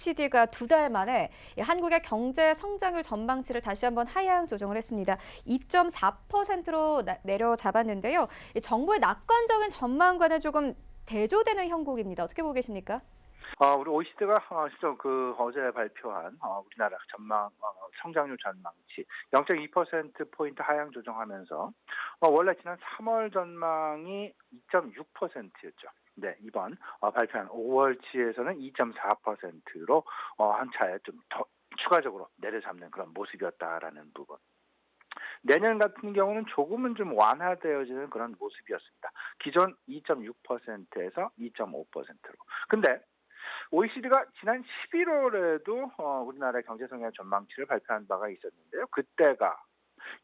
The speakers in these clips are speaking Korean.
OECD가 2달 만에 한국의 경제 성장률 전망치를 다시 한번 하향 조정을 했습니다. 2.4%로 내려잡았는데요. 정부의 낙관적인 전망과는 조금 대조되는 형국입니다. 어떻게 보고 계십니까? 우리 OECD가 실제 어제 발표한 우리나라 성장률 전망치 0.2% 포인트 하향 조정하면서 원래 지난 3월 전망이 2.6%였죠. 네, 이번 발표한 5월치에서는 2.4%로 한 차례 좀 더 추가적으로 내려잡는 그런 모습이었다라는 부분. 내년 같은 경우는 조금은 좀 완화되어지는 그런 모습이었습니다. 기존 2.6%에서 2.5%로. 근데 OECD가 지난 11월에도 우리나라의 경제 성장 전망치를 발표한 바가 있었는데요. 그때가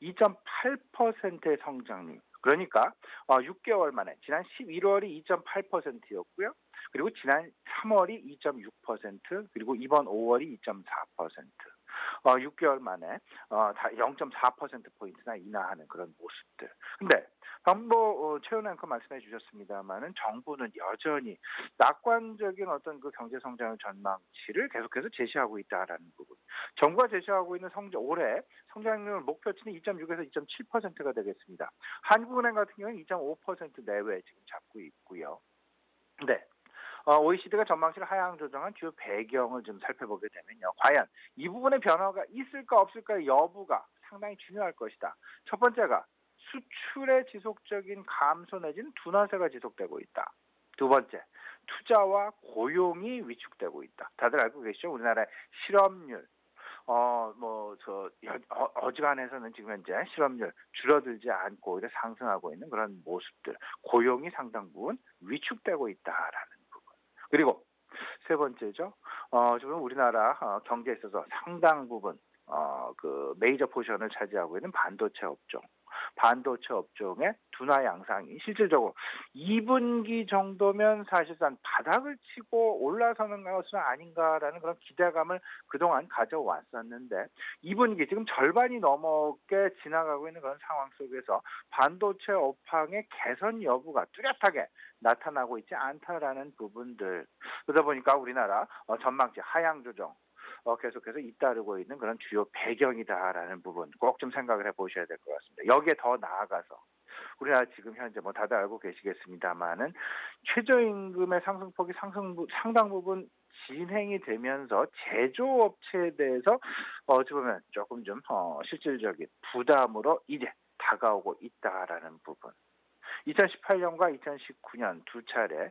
2.8%의 성장률. 그러니까 6개월 만에 지난 11월이 2.8%였고요. 그리고 지난 3월이 2.6%, 그리고 이번 5월이 2.4%. 6개월 만에 다 0.4%포인트나 인하하는 그런 모습들. 근데 방금 최은혜 앵커 말씀해 주셨습니다마는 정부는 여전히 낙관적인 어떤 그 경제 성장 전망치를 계속해서 제시하고 있다라는 부분. 정부가 제시하고 있는 올해 성장률 목표치는 2.6에서 2.7%가 되겠습니다. 한국은행 같은 경우는 2.5% 내외 지금 잡고 있고요. 네. OECD가 전망치를 하향 조정한 주요 배경을 좀 살펴보게 되면요. 과연 이 부분의 변화가 있을까 없을까의 여부가 상당히 중요할 것이다. 첫 번째가 수출의 지속적인 감소 내지는 둔화세가 지속되고 있다. 두 번째, 투자와 고용이 위축되고 있다. 다들 알고 계시죠? 우리나라의 실업률, 어지간해서는 지금 현재 실업률 줄어들지 않고 오히려 상승하고 있는 그런 모습들, 고용이 상당 부분 위축되고 있다라는 부분. 그리고 세 번째죠. 지금 우리나라 경제에 있어서 상당 부분 그 메이저 포션을 차지하고 있는 반도체 업종. 반도체 업종의 둔화 양상이 실질적으로 2분기 정도면 사실상 바닥을 치고 올라서는 것은 아닌가라는 그런 기대감을 그동안 가져왔었는데 2분기 지금 절반이 넘게 지나가고 있는 그런 상황 속에서 반도체 업황의 개선 여부가 뚜렷하게 나타나고 있지 않다라는 부분들. 그러다 보니까 우리나라 전망치 하향 조정 계속해서 잇따르고 있는 그런 주요 배경이다라는 부분 꼭 좀 생각을 해보셔야 될 것 같습니다. 여기에 더 나아가서 우리나라 지금 현재 다들 알고 계시겠습니다만은 최저임금의 상승폭이 상당 부분 진행이 되면서 제조업체에 대해서 어찌 보면 조금 좀 실질적인 부담으로 이제 다가오고 있다라는 부분. 2018년과 2019년 두 차례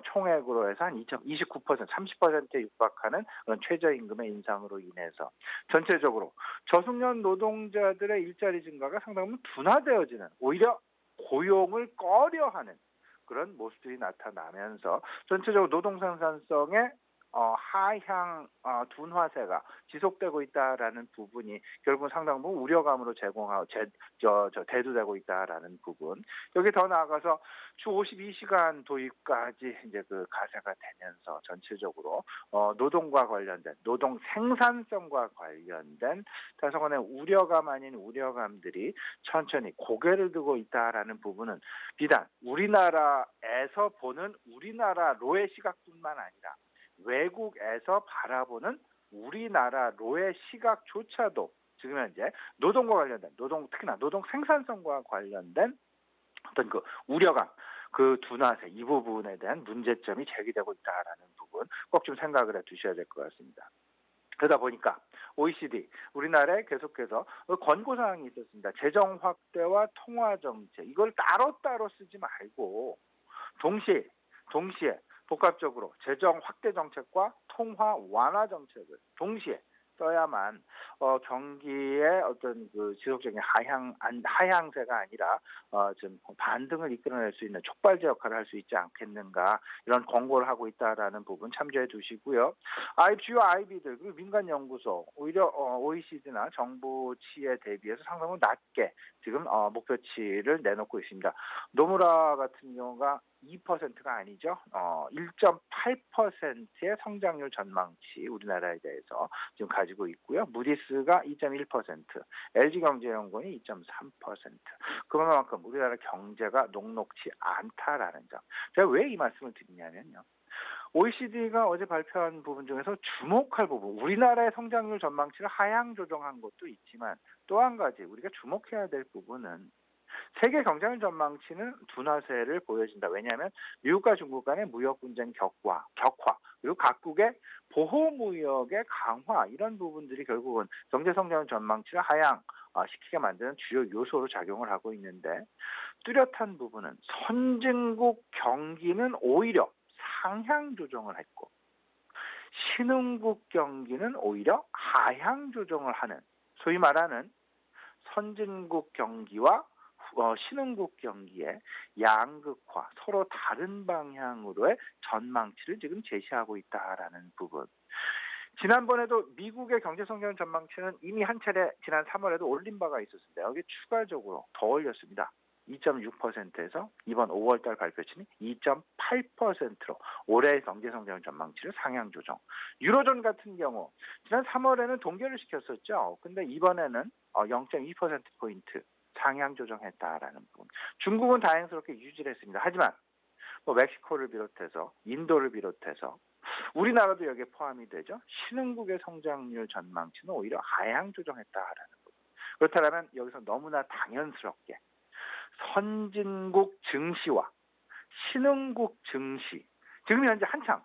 총액으로 해서 한 29%, 30%에 육박하는 그런 최저임금의 인상으로 인해서 전체적으로 저숙련 노동자들의 일자리 증가가 상당히 둔화되어지는, 오히려 고용을 꺼려하는 그런 모습들이 나타나면서 전체적으로 노동 생산성의 하향 둔화세가 지속되고 있다라는 부분이 결국은 상당 부분 우려감으로 대두되고 있다라는 부분. 여기 더 나아가서 주 52시간 도입까지 이제 그 가세가 되면서 전체적으로 노동과 관련된 노동 생산성과 관련된 다소간의 우려감 아닌 우려감들이 천천히 고개를 들고 있다라는 부분은 비단 우리나라에서 보는 우리나라로의 시각뿐만 아니라 외국에서 바라보는 우리나라로의 시각조차도 지금 현재 노동과 관련된 특히나 노동 생산성과 관련된 어떤 그 우려감, 그 둔화세 이 부분에 대한 문제점이 제기되고 있다라는 부분 꼭 좀 생각을 해두셔야 될 것 같습니다. 그러다 보니까 OECD 우리나라에 계속해서 권고사항이 있었습니다. 재정 확대와 통화 정책 이걸 따로따로 쓰지 말고 동시에 복합적으로 재정 확대 정책과 통화 완화 정책을 동시에 써야만 경기의 어떤 그 지속적인 하향세가 아니라 좀 반등을 이끌어낼 수 있는 촉발제 역할을 할 수 있지 않겠는가 이런 권고를 하고 있다라는 부분 참조해 두시고요. 주요 IB들 그리고 민간 연구소 오히려 OECD나 정부치에 대비해서 상당히 낮게 지금 목표치를 내놓고 있습니다. 노무라 같은 경우가 2%가 아니죠. 1.8%의 성장률 전망치 우리나라에 대해서 지금 가지고 있고요. 무디스가 2.1%, LG경제연구원이 2.3%. 그만큼 우리나라 경제가 녹록지 않다라는 점. 제가 왜 이 말씀을 드리냐면요. OECD가 어제 발표한 부분 중에서 주목할 부분, 우리나라의 성장률 전망치를 하향 조정한 것도 있지만 또 한 가지 우리가 주목해야 될 부분은 세계 경제력 전망치는 둔화세를 보여준다. 왜냐하면 미국과 중국 간의 무역 분쟁 격화, 그리고 각국의 보호 무역의 강화 이런 부분들이 결국은 경제 성장 전망치를 하향 시키게 만드는 주요 요소로 작용을 하고 있는데 뚜렷한 부분은 선진국 경기는 오히려 상향 조정을 했고 신흥국 경기는 오히려 하향 조정을 하는 소위 말하는 선진국 경기와 신흥국 경기의 양극화, 서로 다른 방향으로의 전망치를 지금 제시하고 있다라는 부분. 지난번에도 미국의 경제 성장 전망치는 이미 한 차례 지난 3월에도 올린 바가 있었습니다. 여기 추가적으로 더 올렸습니다. 2.6%에서 이번 5월달 발표치는 2.8%로 올해의 경제 성장 전망치를 상향 조정. 유로존 같은 경우 지난 3월에는 동결을 시켰었죠. 근데 이번에는 0.2%포인트 상향 조정했다라는 부분. 중국은 다행스럽게 유지를 했습니다. 하지만 멕시코를 비롯해서 인도를 비롯해서 우리나라도 여기에 포함이 되죠. 신흥국의 성장률 전망치는 오히려 하향 조정했다라는 부분. 그렇다면 여기서 너무나 당연스럽게 선진국 증시와 신흥국 증시 지금 현재 한창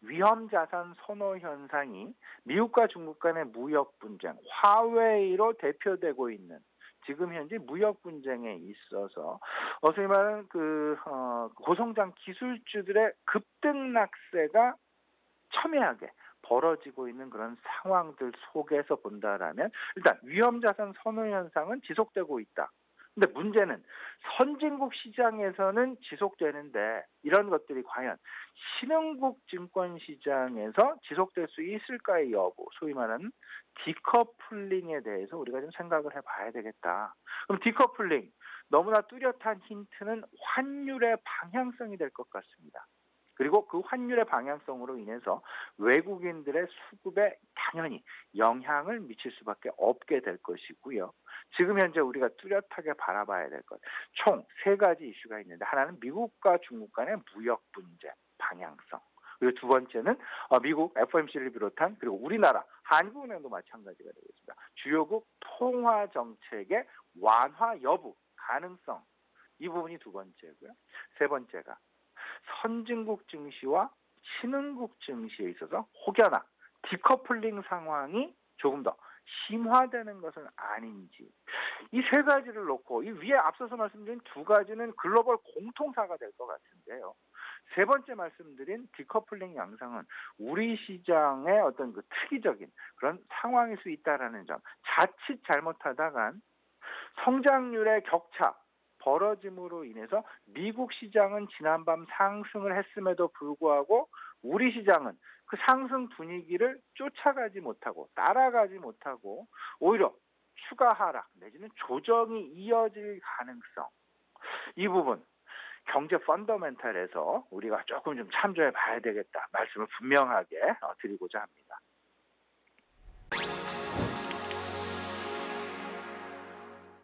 위험자산 선호 현상이 미국과 중국 간의 무역 분쟁, 화웨이로 대표되고 있는 지금 현재 무역 분쟁에 있어서 소위 말하는 고성장 기술주들의 급등락세가 첨예하게 벌어지고 있는 그런 상황들 속에서 본다라면 일단 위험자산 선호 현상은 지속되고 있다. 근데 문제는 선진국 시장에서는 지속되는데 이런 것들이 과연 신흥국 증권 시장에서 지속될 수 있을까의 여부, 소위 말하는 디커플링에 대해서 우리가 좀 생각을 해봐야 되겠다. 그럼 디커플링, 너무나 뚜렷한 힌트는 환율의 방향성이 될 것 같습니다. 그리고 그 환율의 방향성으로 인해서 외국인들의 수급에 당연히 영향을 미칠 수밖에 없게 될 것이고요. 지금 현재 우리가 뚜렷하게 바라봐야 될 것, 총 세 가지 이슈가 있는데 하나는 미국과 중국 간의 무역 분쟁 방향성. 그리고 두 번째는 미국 FOMC를 비롯한 그리고 우리나라 한국은행도 마찬가지가 되겠습니다. 주요국 통화 정책의 완화 여부, 가능성. 이 부분이 두 번째고요. 세 번째가 선진국 증시와 신흥국 증시에 있어서 혹여나 디커플링 상황이 조금 더 심화되는 것은 아닌지, 이 세 가지를 놓고 이 위에 앞서서 말씀드린 두 가지는 글로벌 공통사가 될 것 같은데요. 세 번째 말씀드린 디커플링 양상은 우리 시장의 어떤 특이적인 그런 상황일 수 있다라는 점, 자칫 잘못하다간 성장률의 격차 벌어짐으로 인해서 미국 시장은 지난밤 상승을 했음에도 불구하고 우리 시장은 그 상승 분위기를 쫓아가지 못하고 따라가지 못하고 오히려 추가 하락 내지는 조정이 이어질 가능성, 이 부분 경제 펀더멘탈에서 우리가 조금 좀 참조해 봐야 되겠다 말씀을 분명하게 드리고자 합니다.